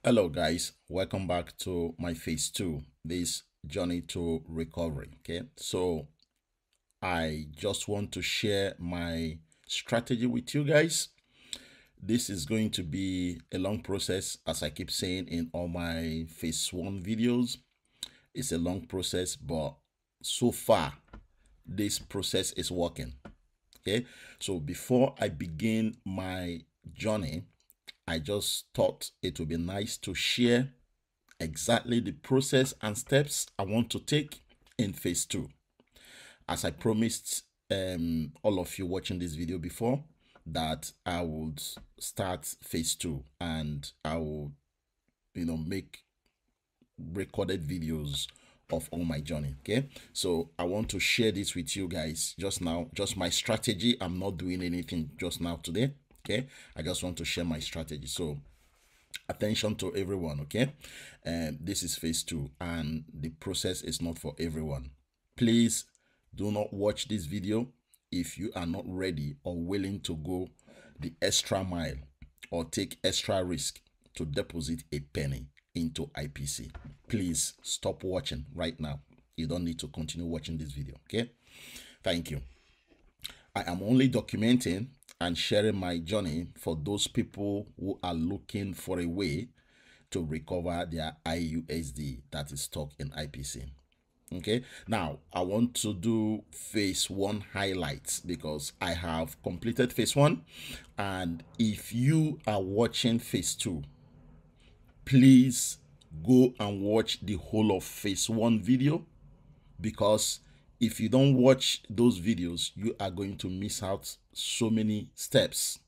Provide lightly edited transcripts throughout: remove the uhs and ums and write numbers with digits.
Hello guys, welcome back to my phase 2, this journey to recovery. Okay, so I just want to share my strategy with you guys. This is going to be a long process, as I keep saying in all my phase 1 videos. It's a long process, but so far this process is working. Okay, so before I begin my journey, I just thought it would be nice to share exactly the process and steps I want to take in phase 2. As I promised all of you watching this video before, that I would start phase 2 and I will, make recorded videos of all my journey. Okay, so I want to share this with you guys just now, just my strategy. I'm not doing anything just now today. Okay, I just want to share my strategy. So attention to everyone. Okay, this is phase 2 and the process is not for everyone. Please do not watch this video if you are not ready or willing to go the extra mile or take extra risk to deposit a penny into IPC. Please stop watching right now. You don't need to continue watching this video. Okay, thank you. I am only documenting and sharing my journey for those people who are looking for a way to recover their IUSD that is stuck in IPC. Okay, now I want to do phase 1 highlights because I have completed phase 1, and if you are watching phase 2, please go and watch the whole of phase 1 video, because if you don't watch those videos, you are going to miss out so many steps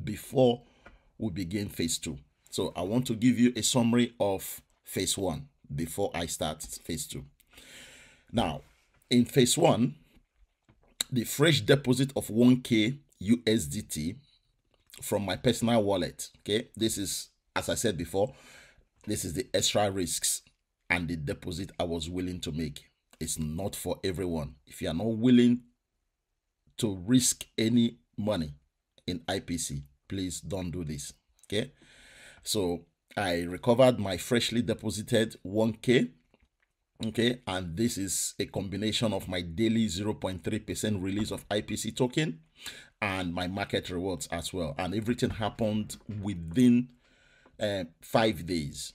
before we begin phase 2. So I want to give you a summary of phase 1 before I start phase 2. Now, in phase 1, the fresh deposit of 1K USDT from my personal wallet. Okay, this is, as I said before, this is the extra risks and the deposit I was willing to make. It's not for everyone. If you are not willing to risk any money in IPC, please don't do this. Okay, so I recovered my freshly deposited 1K. Okay, and this is a combination of my daily 0.3% release of IPC token and my market rewards as well, and everything happened within 5 days.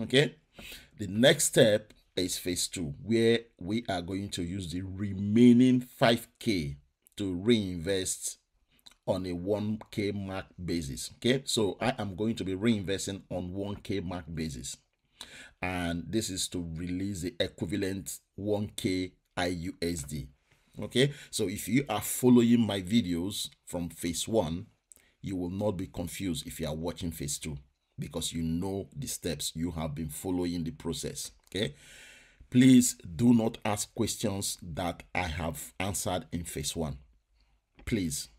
Okay, the next step is phase 2, where we are going to use the remaining 5K to reinvest on a 1K mark basis. Okay, so I am going to be reinvesting on 1K mark basis, and this is to release the equivalent 1K IUSD. Okay, so if you are following my videos from phase 1, you will not be confused if you are watching phase 2, because you know the steps, you have been following the process. Okay, please do not ask questions that I have answered in phase 1. Please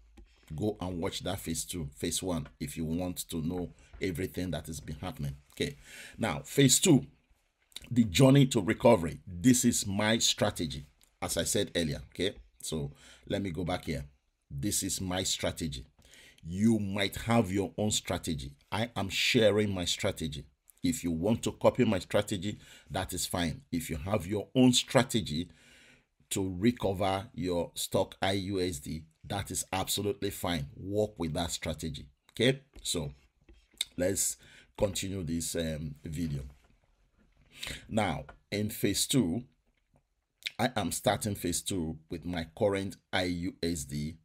go and watch that phase 2, phase 1, if you want to know everything that has been happening. Okay, now phase 2, the journey to recovery. This is my strategy, as I said earlier. Okay, so let me go back here. This is my strategy. You might have your own strategy. I am sharing my strategy. If you want to copy my strategy, that is fine. If you have your own strategy to recover your stock IUSD, that is absolutely fine. Work with that strategy. Okay, so let's continue this video. Now, in phase 2, I am starting phase 2 with my current IUSD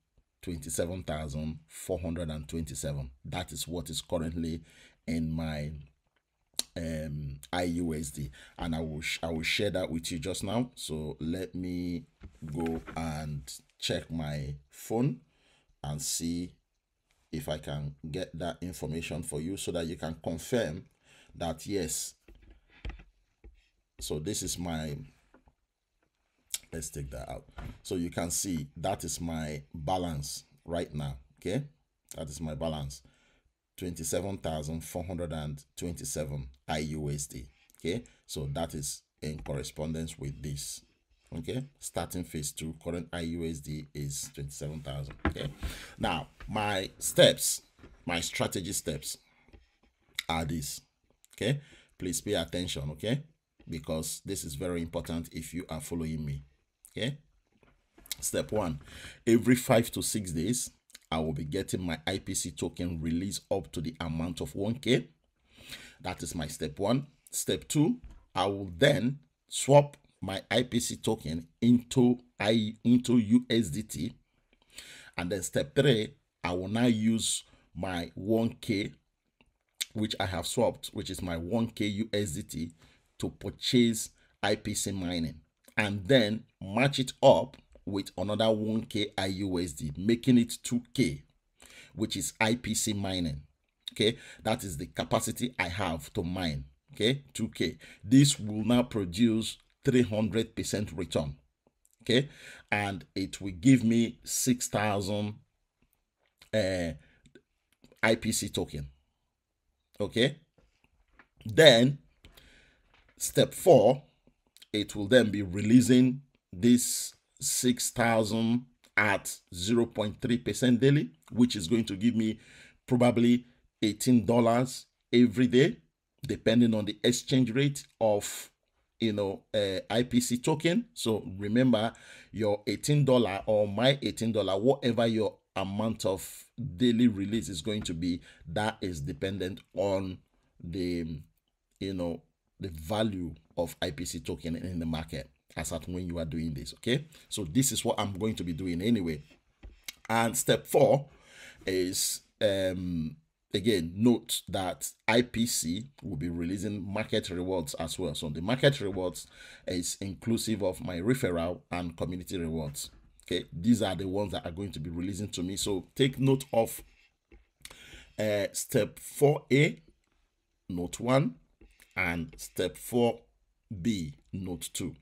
27,427. That is what is currently in my IUSD, and I will share that with you just now. So let me go and check my phone and see if I can get that information for you so that you can confirm that yes. So this is my, let's take that out. So you can see that is my balance right now. Okay, that is my balance, 27,427 IUSD. Okay, so that is in correspondence with this. Okay, starting phase 2, current IUSD is 27,000. Okay, now my steps, my strategy steps are these. Okay, please pay attention, okay, because this is very important if you are following me. Okay, step 1, every 5 to 6 days I will be getting my IPC token release up to the amount of 1K. That is my step 1. Step 2, I will then swap my IPC token into USDT. And then step 3, I will now use my 1K, which I have swapped, which is my 1K USDT, to purchase IPC mining, and then match it up with another 1K IUSD, making it 2K, which is IPC mining. Okay, that is the capacity I have to mine. Okay, 2K. This will now produce 300% return. Okay, and it will give me 6,000 IPC token. Okay, then step 4, it will then be releasing this 6,000 at 0.3% daily, which is going to give me probably $18 every day, depending on the exchange rate of IPC token. So remember, your $18 or my $18, whatever your amount of daily release is going to be, that is dependent on the the value of IPC token in the market as at when you are doing this. Okay, so this is what I'm going to be doing anyway. And step 4 is again, note that IPC will be releasing market rewards as well. So the market rewards is inclusive of my referral and community rewards. Okay, these are the ones that are going to be releasing to me. So take note of step 4A, note 1, and step 4B, note 2.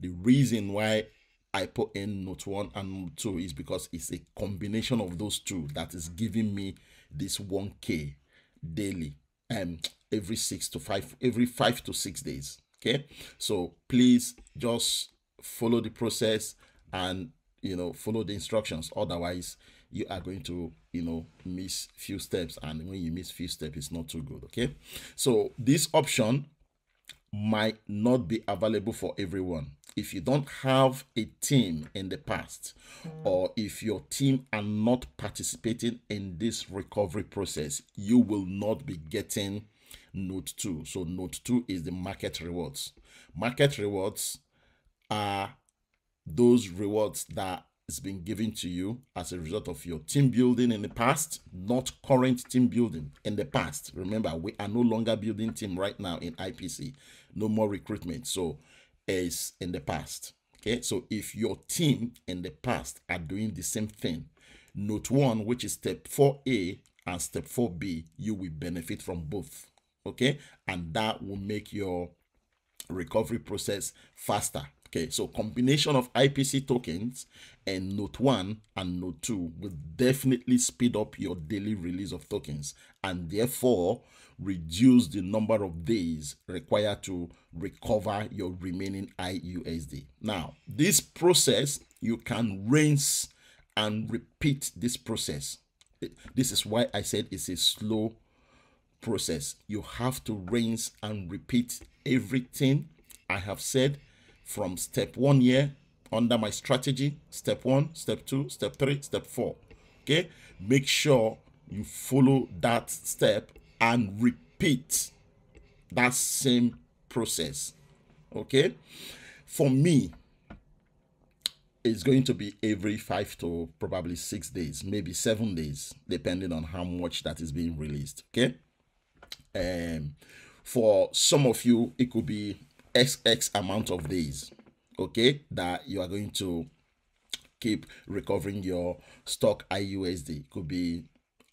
The reason why I put in note 1 and note 2 is because it's a combination of those two that is giving me this 1K daily every 5 to 6 days. Okay, so please just follow the process and follow the instructions. Otherwise you are going to miss few steps, and when you miss few steps, it's not too good. Okay, so this option might not be available for everyone. If you don't have a team in the past, or if your team are not participating in this recovery process, you will not be getting note 2. So note 2 is the market rewards. Market rewards are those rewards that is being given to you as a result of your team building in the past, not current team building in the past. Remember, we are no longer building team right now in IPC. No more recruitment. So is in the past. Okay, so if your team in the past are doing the same thing, note 1, which is step 4A, and step 4B, you will benefit from both. Okay, and that will make your recovery process faster. Okay, so combination of IPC tokens and note 1 and note 2 will definitely speed up your daily release of tokens, and therefore reduce the number of days required to recover your remaining IUSD. Now, this process, you can rinse and repeat this process. This is why I said it's a slow process. You have to rinse and repeat everything I have said from step 1 here under my strategy. Step 1, step 2, step 3, step 4. Okay, make sure you follow that step and repeat that same process. Okay, for me, it's going to be every 5 to probably 6 days, maybe 7 days, depending on how much that is being released. Okay, for some of you, it could be XX amount of days, okay, that you are going to keep recovering your stock IUSD. It could be,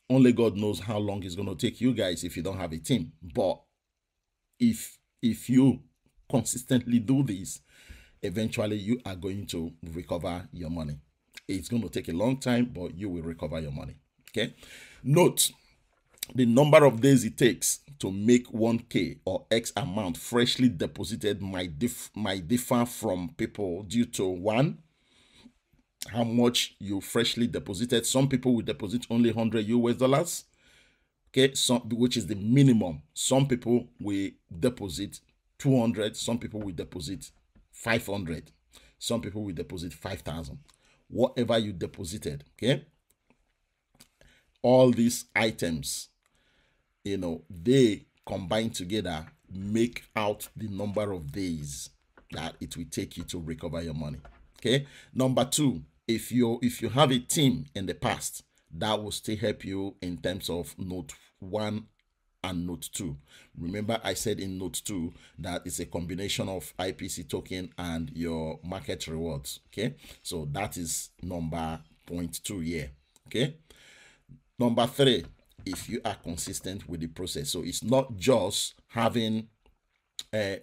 only God knows how long it's going to take you guys if you don't have a team. But if you consistently do this, eventually you are going to recover your money. It's going to take a long time, but you will recover your money. Okay, note the number of days it takes to make 1K or X amount freshly deposited might differ from people due to, 1, how much you freshly deposited. Some people will deposit only $100 US. Okay, which is the minimum. Some people will deposit 200, some people will deposit 500, some people will deposit 5,000. Whatever you deposited, okay? All these items, you know, they combine together, make out the number of days that it will take you to recover your money. Okay. Number two, if you have a team in the past, that will still help you in terms of note 1 and note 2. Remember, I said in note 2 that it's a combination of IPC token and your market rewards. Okay, so that is number 0.2 here. Okay. Number 3, if you are consistent with the process. So it's not just having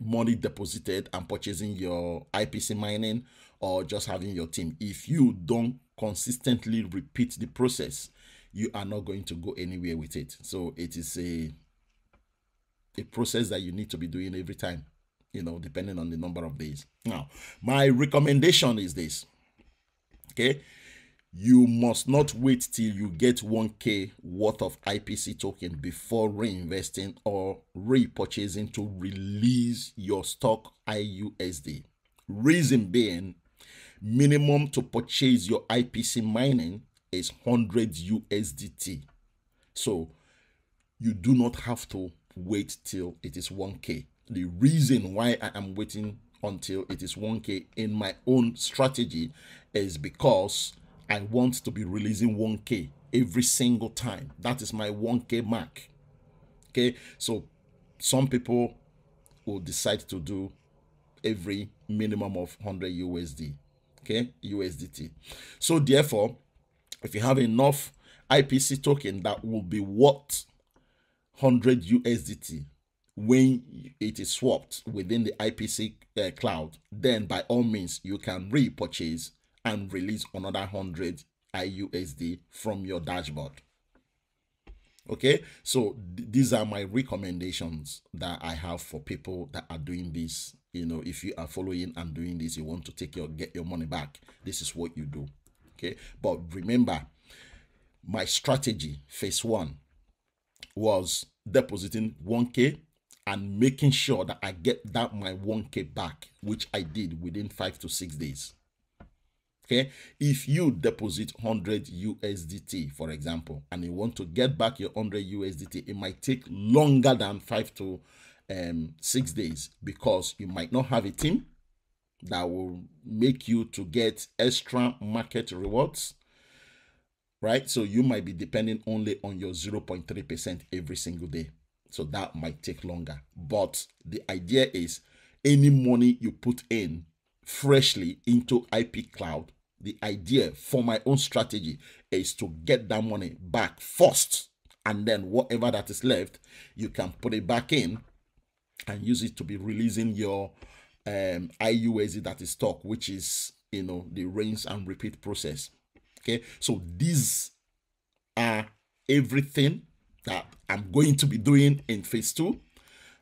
money deposited and purchasing your IPC mining, or just having your team. If you don't consistently repeat the process, you are not going to go anywhere with it. So it is a process that you need to be doing every time, you know, depending on the number of days. Now, my recommendation is this. Okay, you must not wait till you get 1K worth of IPC token before reinvesting or repurchasing to release your stock IUSD. Reason being, minimum to purchase your IPC mining is 100 USDT. So you do not have to wait till it is 1K. The reason why I am waiting until it is 1K in my own strategy is because I want to be releasing 1K every single time. That is my 1K mark. Okay, so some people will decide to do every minimum of 100 USD. Okay, USDT. So therefore, if you have enough IPC token that will be worth 100 USDT when it is swapped within the IPC cloud, then by all means you can repurchase and release another 100 IUSD from your dashboard. Okay, so these are my recommendations that I have for people that are doing this. You know, if you are following and doing this, you want to get your money back, this is what you do. Okay, but remember, my strategy, phase 1, was depositing 1K and making sure that I get that my 1K back, which I did within 5 to 6 days. Okay, if you deposit 100 USDT, for example, and you want to get back your 100 USDT, it might take longer than 5 to 6 days, because you might not have a team that will make you to get extra market rewards, right? So you might be depending only on your 0.3% every single day. So that might take longer. But the idea is, any money you put in freshly into IP Cloud, the idea for my own strategy is to get that money back first, and then whatever that is left, you can put it back in and use it to be releasing your IUSD that is stock, which is, you know, the rinse and repeat process. Okay, so these are everything that I'm going to be doing in phase 2,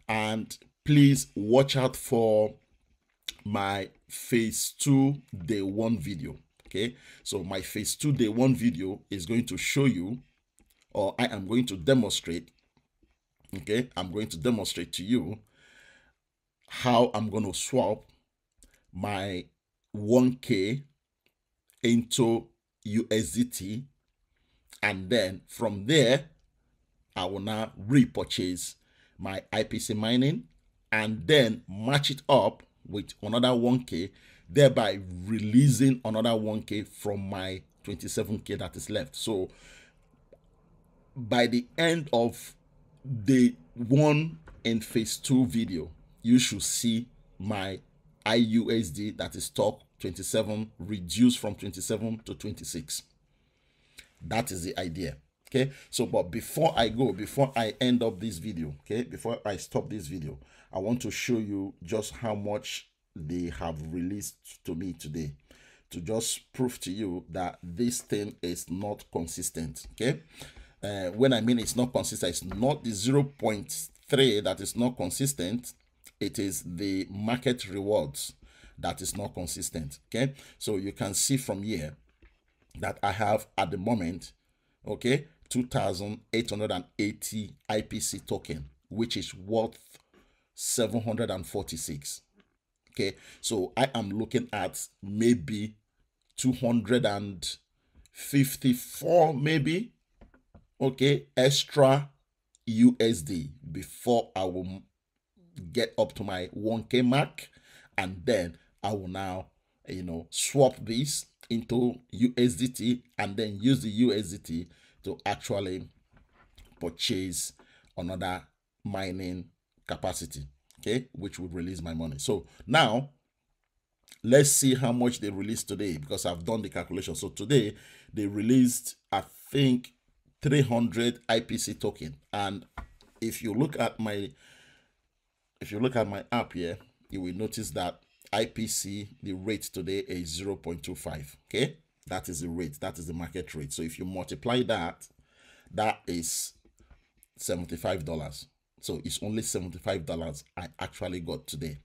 and please watch out for my phase 2 day 1 video. Okay, so my phase 2 day 1 video is going to show you, or I am going to demonstrate, okay, I'm going to demonstrate to you how I'm going to swap my 1K into USDT, and then from there I will now repurchase my IPC mining and then match it up with another 1K, thereby releasing another 1K from my 27K that is left. So by the end of day 1 in phase 2 video, you should see my IUSD that is stock 27 reduced from 27 to 26. That is the idea. Okay, so but before I end up this video, okay, before I stop this video, I want to show you just how much they have released to me today, to just prove to you that this thing is not consistent. Okay, when I mean it's not consistent, it's not the 0.3 that is not consistent, it is the market rewards that is not consistent. Okay, so you can see from here that I have at the moment, okay, 2,880 IPC token, which is worth 746. Okay, so I am looking at maybe 254, maybe, okay, extra USD before I will get up to my 1K mark, and then I will now, swap this into USDT and then use the USDT to actually purchase another mining capacity, okay, which would release my money. So now let's see how much they released today, because I've done the calculation. So today they released, I think, 300 IPC token. And if you look at my app here, you will notice that IPC, the rate today is 0.25. Okay, that is the rate, that is the market rate. So if you multiply that, that is $75. So it's only $75 I actually got today.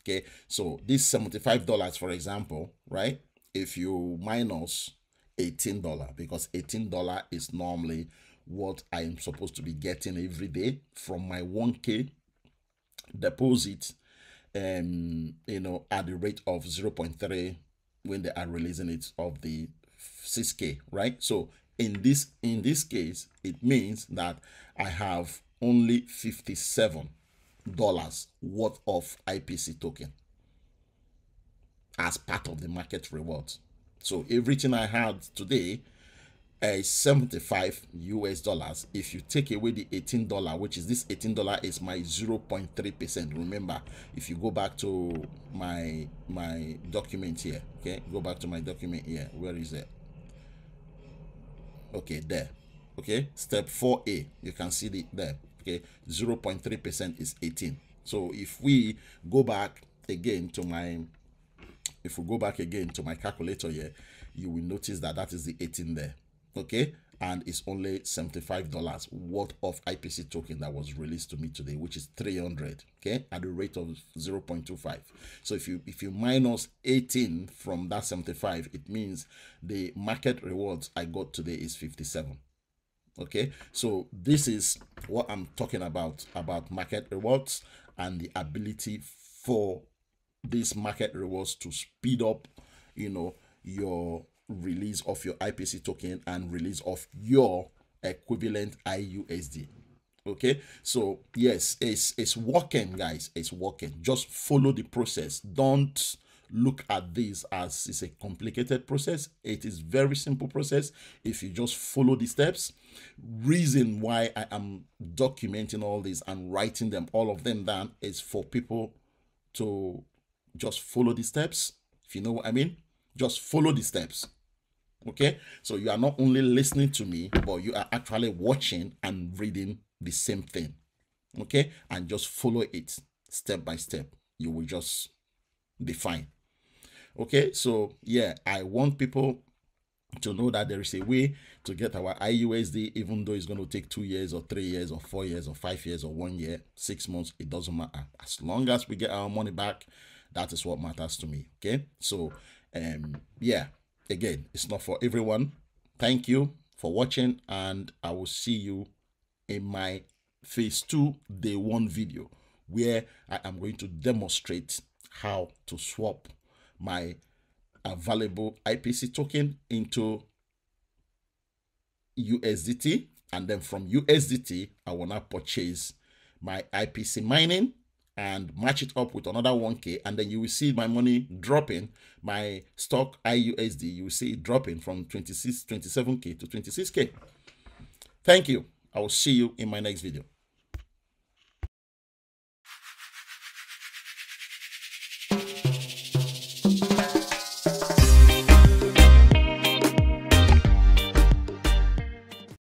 Okay, so this $75, for example, right, if you minus $18, because $18 is normally what I am supposed to be getting every day from my 1K deposit, at the rate of 0.3 when they are releasing it of the 6K, right? So in this case, it means that I have only $57 worth of IPC token as part of the market rewards. So everything I had today is 75 US dollars. If you take away the $18, which is this $18 is my 0.3%. Remember, if you go back to my document here, okay, go back to my document here. Where is it? Okay, there. Okay, step 4A, you can see the there. Okay, 0.3% is 18. So if we go back again to my calculator here, you will notice that that is the 18 there. Okay, and it's only $75 worth of IPC token that was released to me today, which is 300, okay, at the rate of 0.25. So if you minus 18 from that 75, it means the market rewards I got today is 57. Okay, so this is what I'm talking about market rewards and the ability for these market rewards to speed up, your release of your IPC token and release of your equivalent IUSD. Okay, so yes, it's working, guys. It's working. Just follow the process. Don't look at this as it's a complicated process. It is very simple process if you just follow the steps. Reason why I am documenting all this and writing them, all of them down, is for people to just follow the steps. If you know what I mean, just follow the steps. Okay, so you are not only listening to me, but you are actually watching and reading the same thing. Okay, and just follow it step by step. You will just be fine. Okay, so yeah, I want people to know that there is a way to get our IUSD, even though it's going to take 2 years or 3 years or 4 years or 5 years or 1 year, 6 months. It doesn't matter. As long as we get our money back, that is what matters to me. Okay, so yeah, again, it's not for everyone. Thank you for watching, and I will see you in my phase 2 day 1 video, where I am going to demonstrate how to swap my available IPC token into USDT, and then from USDT I will now purchase my IPC mining and match it up with another 1K, and then you will see my money dropping, my stock IUSD, you will see it dropping from 27K to 26K. Thank you. I will see you in my next video.